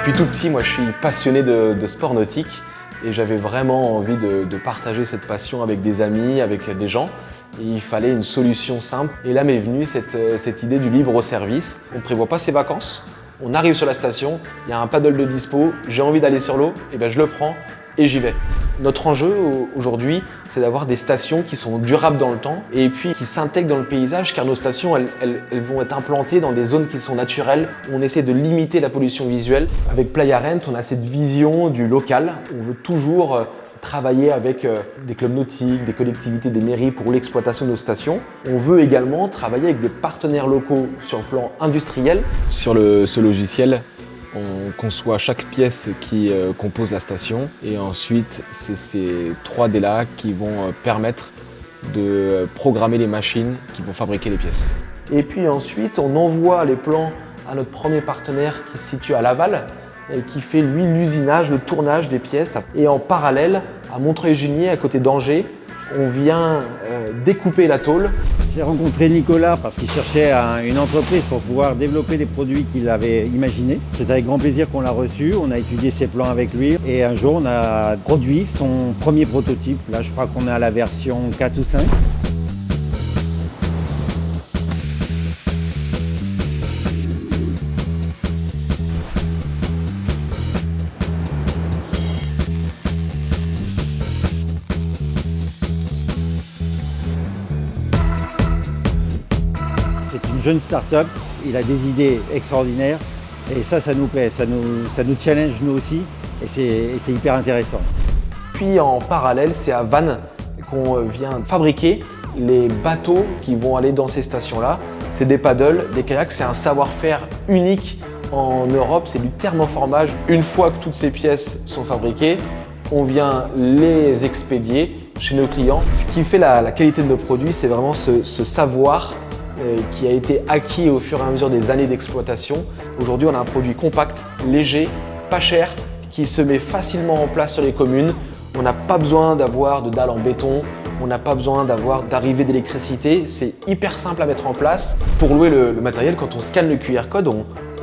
Depuis tout petit, moi je suis passionné de sport nautique et j'avais vraiment envie de partager cette passion avec des amis, avec des gens. Et il fallait une solution simple. Et là m'est venue cette idée du libre service. On ne prévoit pas ses vacances, on arrive sur la station, il y a un paddle de dispo, j'ai envie d'aller sur l'eau, et ben je le prends et j'y vais. Notre enjeu aujourd'hui, c'est d'avoir des stations qui sont durables dans le temps et puis qui s'intègrent dans le paysage, car nos stations, elles vont être implantées dans des zones qui sont naturelles. On essaie de limiter la pollution visuelle. Avec Playa Rent, on a cette vision du local. On veut toujours travailler avec des clubs nautiques, des collectivités, des mairies pour l'exploitation de nos stations. On veut également travailler avec des partenaires locaux sur le plan industriel. Sur ce logiciel, on conçoit chaque pièce qui compose la station et ensuite c'est ces 3D-là qui vont permettre de programmer les machines qui vont fabriquer les pièces. Et puis ensuite on envoie les plans à notre premier partenaire qui se situe à Laval et qui fait lui l'usinage, le tournage des pièces. Et en parallèle, à Montreuil-Juigné, à côté d'Angers, on vient découper la tôle. J'ai rencontré Nicolas parce qu'il cherchait une entreprise pour pouvoir développer des produits qu'il avait imaginés. C'est avec grand plaisir qu'on l'a reçu, on a étudié ses plans avec lui et un jour on a produit son premier prototype. Là je crois qu'on est à la version 4 ou 5. C'est une jeune start-up, il a des idées extraordinaires et ça nous plaît, ça nous challenge nous aussi et c'est hyper intéressant. Puis en parallèle, c'est à Vannes qu'on vient fabriquer les bateaux qui vont aller dans ces stations-là. C'est des paddles, des kayaks, c'est un savoir-faire unique en Europe, c'est du thermoformage. Une fois que toutes ces pièces sont fabriquées, on vient les expédier chez nos clients. Ce qui fait la qualité de nos produits, c'est vraiment ce savoir qui a été acquis au fur et à mesure des années d'exploitation. Aujourd'hui, on a un produit compact, léger, pas cher, qui se met facilement en place sur les communes. On n'a pas besoin d'avoir de dalles en béton, on n'a pas besoin d'arrivée d'électricité. C'est hyper simple à mettre en place. Pour louer le matériel, quand on scanne le QR code,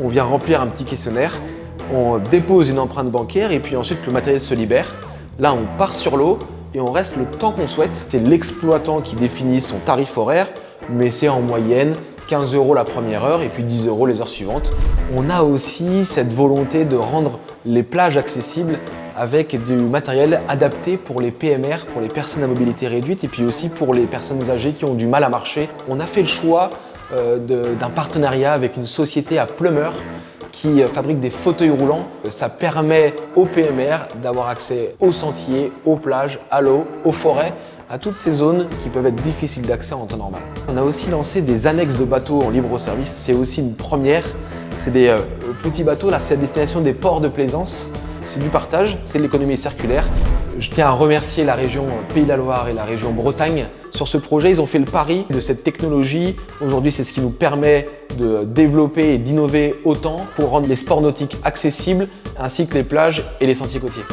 on vient remplir un petit questionnaire, on dépose une empreinte bancaire et puis ensuite le matériel se libère. Là, on part sur l'eau et on reste le temps qu'on souhaite. C'est l'exploitant qui définit son tarif horaire, mais c'est en moyenne 15 € la première heure et puis 10 € les heures suivantes. On a aussi cette volonté de rendre les plages accessibles avec du matériel adapté pour les PMR, pour les personnes à mobilité réduite et puis aussi pour les personnes âgées qui ont du mal à marcher. On a fait le choix d'un partenariat avec une société à Plumeur qui fabrique des fauteuils roulants. Ça permet aux PMR d'avoir accès aux sentiers, aux plages, à l'eau, aux forêts, à toutes ces zones qui peuvent être difficiles d'accès en temps normal. On a aussi lancé des annexes de bateaux en libre service, c'est aussi une première. C'est des petits bateaux, là c'est à destination des ports de plaisance. C'est du partage, c'est de l'économie circulaire. Je tiens à remercier la région Pays de la Loire et la région Bretagne. Sur ce projet, ils ont fait le pari de cette technologie. Aujourd'hui, c'est ce qui nous permet de développer et d'innover autant pour rendre les sports nautiques accessibles, ainsi que les plages et les sentiers côtiers.